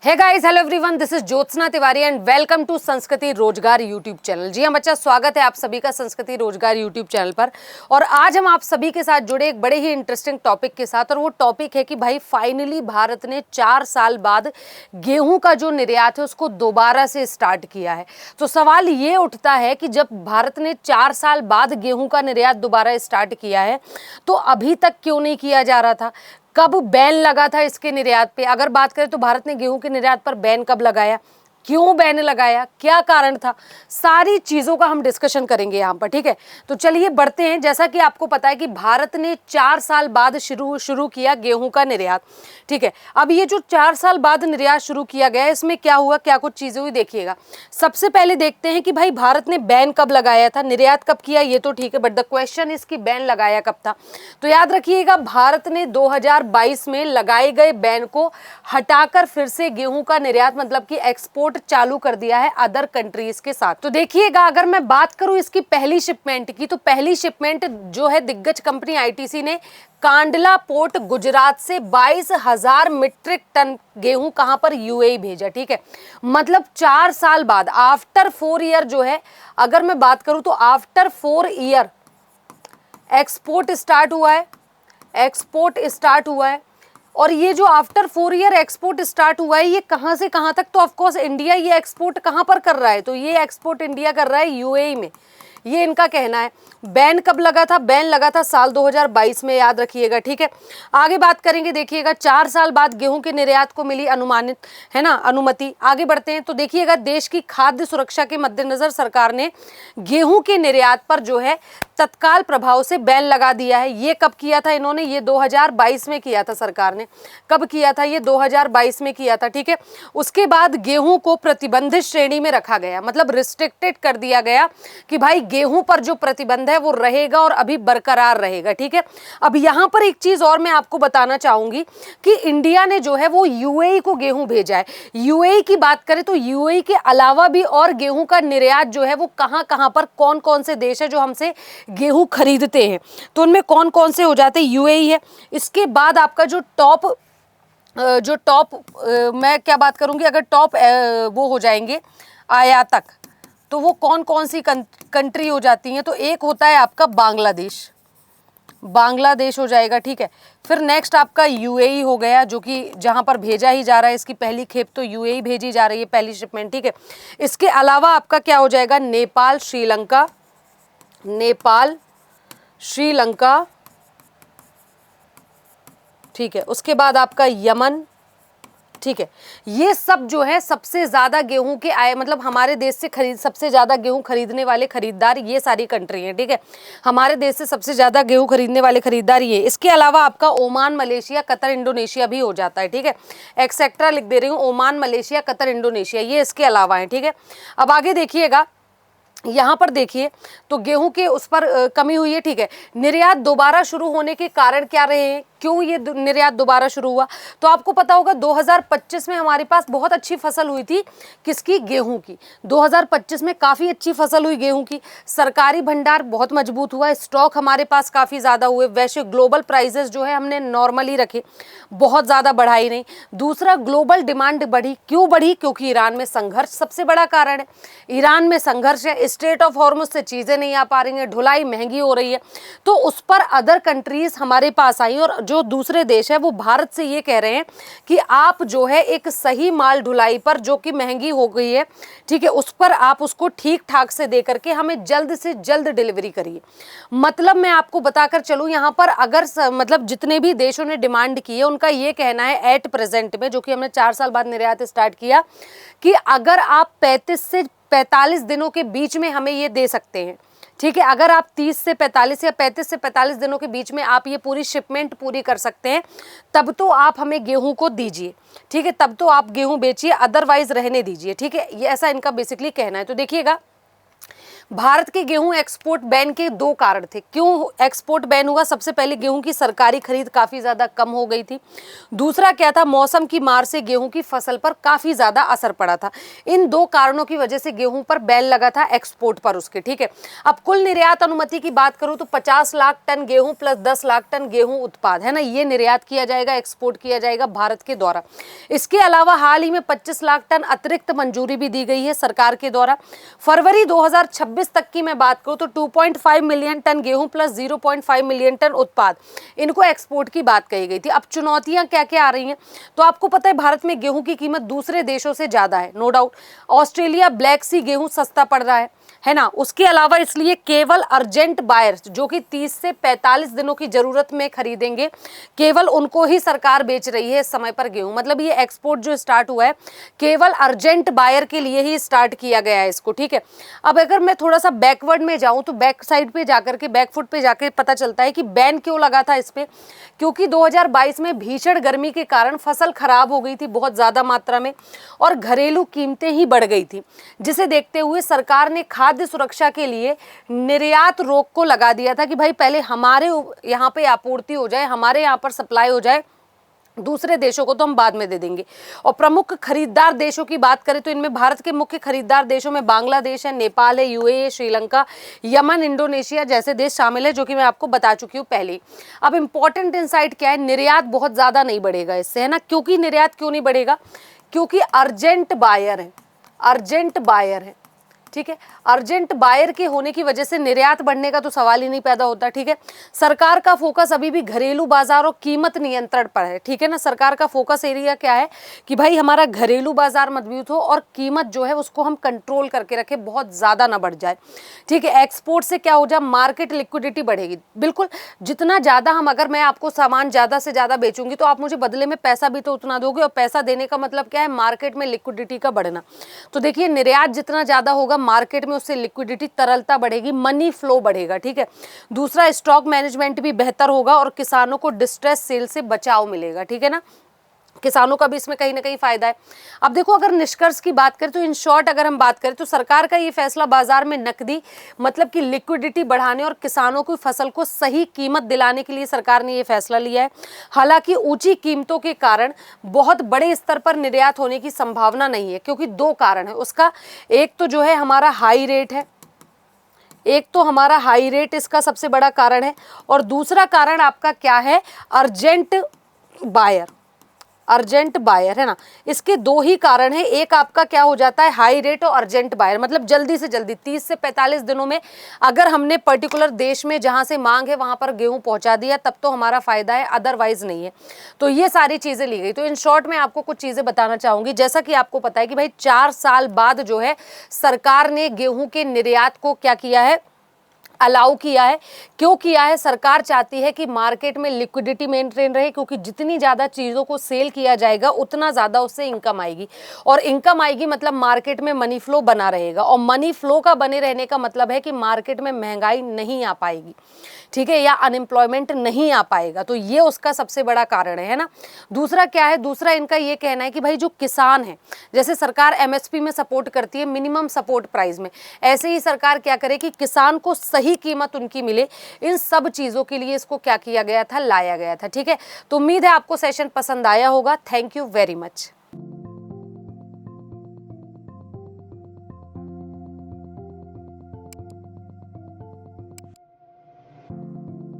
Hey guys, hello everyone, this is Jyotsna Tiwari and welcome to Sanskriti Rozgar YouTube channel. जी हाँ बच्चा, स्वागत है आप सभी का संस्कृति रोजगार यूट्यूब चैनल पर। और आज हम आप सभी के साथ जुड़े एक बड़े ही इंटरेस्टिंग टॉपिक के साथ, और वो टॉपिक है कि भाई फाइनली भारत ने 4 साल बाद गेहूं का जो निर्यात है उसको दोबारा से स्टार्ट किया है। तो सवाल ये उठता है कि जब भारत ने 4 साल बाद गेहूं का निर्यात दोबारा स्टार्ट किया है तो अभी तक क्यों नहीं किया जा रहा था? कब बैन लगा था इसके निर्यात पे? अगर बात करें तो भारत ने गेहूं के निर्यात पर बैन कब लगाया, क्यों बैन लगाया, क्या कारण था, सारी चीजों का हम डिस्कशन करेंगे यहाँ पर। ठीक है, तो चलिए बढ़ते हैं। जैसा कि आपको पता है कि भारत ने 4 साल बाद शुरू किया गेहूं का निर्यात। ठीक है, अब ये जो 4 साल बाद निर्यात शुरू किया गया, इसमें क्या हुआ, क्या कुछ चीजें हुई, देखिएगा। सबसे पहले देखते हैं कि भाई भारत ने बैन कब लगाया था, निर्यात कब किया, ये तो ठीक है, बट द क्वेश्चन इसकी बैन लगाया कब था। तो याद रखिएगा, भारत ने 2022 में लगाए गए बैन को हटाकर फिर से गेहूं का निर्यात मतलब कि एक्सपोर्ट चालू कर दिया है अदर कंट्रीज के साथ। तो देखिएगा, अगर मैं बात करूं इसकी पहली शिपमेंट की, तो पहली शिपमेंट जो है दिग्गज कंपनी आईटीसी ने कांडला पोर्ट गुजरात से 22,000 मीट्रिक टन गेहूं कहां पर, यूएई भेजा। ठीक है, मतलब 4 साल बाद, आफ्टर 4 ईयर जो है, अगर मैं बात करूं तो आफ्टर 4 ईयर एक्सपोर्ट स्टार्ट हुआ है, एक्सपोर्ट स्टार्ट हुआ है। और ये जो आफ्टर 4 ईयर एक्सपोर्ट स्टार्ट हुआ है, ये कहां से कहां तक? तो ऑफकोर्स इंडिया ये एक्सपोर्ट कहां पर कर रहा है, तो ये एक्सपोर्ट इंडिया कर रहा है यूएई में, ये इनका कहना है। बैन कब लगा था? बैन लगा था साल 2022 में, याद रखिएगा। ठीक है, आगे बात करेंगे। देखिएगा, 4 साल बाद गेहूं के निर्यात को मिली अनुमानित, है ना, अनुमति। आगे बढ़ते हैं तो देखिएगा, देश की खाद्य सुरक्षा के मद्देनजर सरकार ने गेहूं के निर्यात पर जो है तत्काल प्रभाव से बैन लगा दिया है। ये कब किया था इन्होंने? ये 2022 में किया था सरकार ने। कब किया था? ये 2022 में किया था। ठीक है, उसके बाद गेहूं को प्रतिबंधित श्रेणी में रखा गया, मतलब रिस्ट्रिक्टेड कर दिया गया कि भाई गेहूं पर जो प्रतिबंध है वो रहेगा और अभी बरकरार रहेगा। ठीक है, अब यहां पर एक चीज और मैं आपको बताना चाहूंगी कि इंडिया ने जो है वो यूएई को गेहूं भेजा है। यूएई की बात करें तो यूएई के अलावा भी और गेहूं का निर्यात जो है वो कहां कहां पर, कौन कौन से देश है जो हमसे गेहूं खरीदते हैं, तो उनमें कौन कौन से हो जाते हैं? यूएई है। इसके बाद आपका जो टॉप मैं क्या बात करूंगी, अगर टॉप वो हो जाएंगे आयातक, तो वो कौन कौन सी कंट्री हो जाती हैं? तो एक होता है आपका बांग्लादेश, बांग्लादेश हो जाएगा। ठीक है, फिर नेक्स्ट आपका यूएई हो गया, जो कि जहां पर भेजा ही जा रहा है, इसकी पहली खेप तो यूएई भेजी जा रही है, पहली शिपमेंट। ठीक है, इसके अलावा आपका क्या हो जाएगा? नेपाल, श्रीलंका, नेपाल, श्रीलंका। ठीक है, उसके बाद आपका यमन। ठीक है, ये सब जो है सबसे ज्यादा गेहूं के आए, मतलब हमारे देश से सबसे ज्यादा गेहूं खरीदने वाले खरीदार ये सारी कंट्री हैं। ठीक है, हमारे देश से सबसे ज्यादा गेहूं खरीदने वाले खरीदार ये। इसके अलावा आपका ओमान, मलेशिया, कतर, इंडोनेशिया भी हो जाता है। ठीक है, एक्सेट्रा लिख दे रही हूँ, ओमान, मलेशिया, कतर, इंडोनेशिया, ये इसके अलावा है। ठीक है, अब आगे देखिएगा, यहाँ पर देखिए तो गेहूं के उस पर कमी हुई है। ठीक है, निर्यात दोबारा शुरू होने के कारण क्या रहे हैं, क्यों ये निर्यात दोबारा शुरू हुआ? तो आपको पता होगा 2025 में हमारे पास बहुत अच्छी फसल हुई थी, किसकी? गेहूं की। 2025 में काफ़ी अच्छी फसल हुई गेहूं की, सरकारी भंडार बहुत मजबूत हुआ, स्टॉक हमारे पास काफ़ी ज़्यादा हुए, वैश्विक ग्लोबल प्राइजेस जो है हमने नॉर्मली रखे, बहुत ज़्यादा बढ़ाई नहीं। दूसरा, ग्लोबल डिमांड बढ़ी। क्यों बढ़ी? क्योंकि ईरान में संघर्ष सबसे बड़ा कारण है। ईरान में संघर्ष है, स्ट्रेट ऑफ हॉर्मुज से चीज़ें नहीं आ पा रही हैं, ढुलाई महंगी हो रही है, तो उस पर अदर कंट्रीज हमारे पास आई, और जो दूसरे देश है वो भारत से ये कह रहे हैं कि आप जो है एक सही माल ढुलाई पर, जो कि महंगी हो गई है, ठीक है, उस पर आप उसको ठीक ठाक से दे करके हमें जल्द से जल्द डिलीवरी करिए। मतलब मैं आपको बताकर चलूँ, यहाँ पर अगर मतलब जितने भी देशों ने डिमांड की है उनका ये कहना है एट प्रेजेंट में, जो कि हमने 4 साल बाद निर्यात स्टार्ट किया, कि अगर आप 35 से 45 दिनों के बीच में हमें ये दे सकते हैं। ठीक है, अगर आप 30 से 45 या 35 से 45 दिनों के बीच में आप ये पूरी शिपमेंट पूरी कर सकते हैं, तब तो आप हमें गेहूं को दीजिए। ठीक है, तब तो आप गेहूं बेचिए, अदरवाइज रहने दीजिए। ठीक है, ये ऐसा इनका बेसिकली कहना है। तो देखिएगा, भारत के गेहूं एक्सपोर्ट बैन के दो कारण थे। क्यों एक्सपोर्ट बैन हुआ? सबसे पहले गेहूं की सरकारी खरीद काफी ज्यादा कम हो गई थी। दूसरा क्या था? मौसम की मार से गेहूं की फसल पर काफी ज्यादा असर पड़ा था। इन दो कारणों की वजह से गेहूं पर बैन लगा था, एक्सपोर्ट पर उसके। ठीक है, अब कुल निर्यात अनुमति की बात करूं तो 50 लाख टन गेहूं प्लस 10 लाख टन गेहूं उत्पाद है ना, ये निर्यात किया जाएगा, एक्सपोर्ट किया जाएगा भारत के द्वारा। इसके अलावा हाल ही में 25 लाख टन अतिरिक्त मंजूरी भी दी गई है सरकार के द्वारा। फरवरी 2026 तक की मैं बात करूं तो 2.5 मिलियन टन गेहूं प्लस 0.5 मिलियन टन उत्पाद, इनको एक्सपोर्ट की बात कही गई थी। अब चुनौतियां क्या क्या आ रही हैं, तो आपको पता है भारत में गेहूं की कीमत दूसरे देशों से ज्यादा है, नो डाउट। ऑस्ट्रेलिया ब्लैक सी गेहूं सस्ता पड़ रहा है ना। उसके अलावा इसलिए केवल अर्जेंट बायर्स जो कि 30 से 45 दिनों की जरूरत में खरीदेंगे, केवल उनको ही सरकार बेच रही है इस समय पर गेहूं। मतलब ये एक्सपोर्ट जो स्टार्ट हुआ है केवल अर्जेंट बायर के लिए ही स्टार्ट किया गया है इसको। ठीक है, अब अगर मैं थोड़ा सा बैकवर्ड में जाऊं तो बैक साइड पे जाकर के, बैक फुट पे जाकर पता चलता है कि बैन क्यों लगा था इस पे। क्योंकि 2022 में भीषण गर्मी के कारण फसल खराब हो गई थी बहुत ज्यादा मात्रा में और घरेलू कीमतें ही बढ़ गई थी, जिसे देखते हुए सरकार ने खाद्य सुरक्षा के लिए निर्यात रोक को लगा दिया था कि भाई पहले हमारे यहाँ पे आपूर्ति हो जाए, हमारे यहाँ पर सप्लाई हो जाए, दूसरे देशों को तो हम बाद में दे देंगे। और प्रमुख खरीदार देशों की बात करें तो इनमें भारत के मुख्य खरीदार देशों में बांग्लादेश है, नेपाल है, यूएई, श्रीलंका, यमन, इंडोनेशिया जैसे देश शामिल है, जो कि मैं आपको बता चुकी हूँ पहले। अब इंपॉर्टेंट इनसाइट क्या है, निर्यात बहुत ज्यादा नहीं बढ़ेगा इससे, है ना। क्योंकि निर्यात क्यों नहीं बढ़ेगा? क्योंकि अर्जेंट बायर है, अर्जेंट बायर है। ठीक है, अर्जेंट बायर के होने की वजह से निर्यात बढ़ने का तो सवाल ही नहीं पैदा होता। ठीक है, सरकार का फोकस अभी भी घरेलू बाजार और कीमत नियंत्रण पर है। ठीक है ना, सरकार का फोकस एरिया क्या है कि भाई हमारा घरेलू बाजार मजबूत हो और कीमत जो है उसको हम कंट्रोल करके रखें, बहुत ज्यादा ना बढ़ जाए। ठीक है, एक्सपोर्ट से क्या हो जाए, मार्केट लिक्विडिटी बढ़ेगी। बिल्कुल, जितना ज्यादा हम, अगर मैं आपको सामान ज्यादा से ज्यादा बेचूंगी तो आप मुझे बदले में पैसा भी तो उतना दोगे, और पैसा देने का मतलब क्या है, मार्केट में लिक्विडिटी का बढ़ना। तो देखिए, निर्यात जितना ज्यादा होगा मार्केट में, उससे लिक्विडिटी, तरलता बढ़ेगी, मनी फ्लो बढ़ेगा। ठीक है, दूसरा स्टॉक मैनेजमेंट भी बेहतर होगा और किसानों को डिस्ट्रेस सेल से बचाव मिलेगा। ठीक है ना, किसानों का भी इसमें कहीं ना कहीं फायदा है। अब देखो, अगर निष्कर्ष की बात करें तो इन शॉर्ट अगर हम बात करें तो सरकार का ये फैसला बाजार में नकदी, मतलब कि लिक्विडिटी बढ़ाने और किसानों की फसल को सही कीमत दिलाने के लिए सरकार ने ये फैसला लिया है। हालांकि ऊंची कीमतों के कारण बहुत बड़े स्तर पर निर्यात होने की संभावना नहीं है, क्योंकि दो कारण है उसका। एक तो जो है हमारा हाई रेट है, एक तो हमारा हाई रेट इसका सबसे बड़ा कारण है, और दूसरा कारण आपका क्या है, अर्जेंट बायर, अर्जेंट बायर, है ना। इसके दो ही कारण है, एक आपका क्या हो जाता है, हाई रेट और अर्जेंट बायर, मतलब जल्दी से जल्दी 30 से 45 दिनों में अगर हमने पर्टिकुलर देश में जहां से मांग है वहां पर गेहूं पहुंचा दिया तब तो हमारा फायदा है, अदरवाइज नहीं है। तो ये सारी चीजें ली गई। तो इन शॉर्ट में आपको कुछ चीजें बताना चाहूंगी। जैसा कि आपको पता है कि भाई 4 साल बाद जो है सरकार ने गेहूं के निर्यात को क्या किया है, अलाउ किया है। क्यों किया है? सरकार चाहती है कि मार्केट में लिक्विडिटी मेंटेन रहे, क्योंकि जितनी ज़्यादा चीज़ों को सेल किया जाएगा उतना ज़्यादा उससे इनकम आएगी, और इनकम आएगी मतलब मार्केट में मनी फ्लो बना रहेगा, और मनी फ्लो का बने रहने का मतलब है कि मार्केट में महंगाई नहीं आ पाएगी। ठीक है, या अनएम्प्लॉयमेंट नहीं आ पाएगा। तो ये उसका सबसे बड़ा कारण है ना। दूसरा क्या है, दूसरा इनका ये कहना है कि भाई जो किसान है, जैसे सरकार एमएसपी में सपोर्ट करती है, मिनिमम सपोर्ट प्राइस में, ऐसे ही सरकार क्या करे कि किसान को सही कीमत उनकी मिले। इन सब चीज़ों के लिए इसको क्या किया गया था, लाया गया था। ठीक है, तो उम्मीद है आपको सेशन पसंद आया होगा। Thank you very much.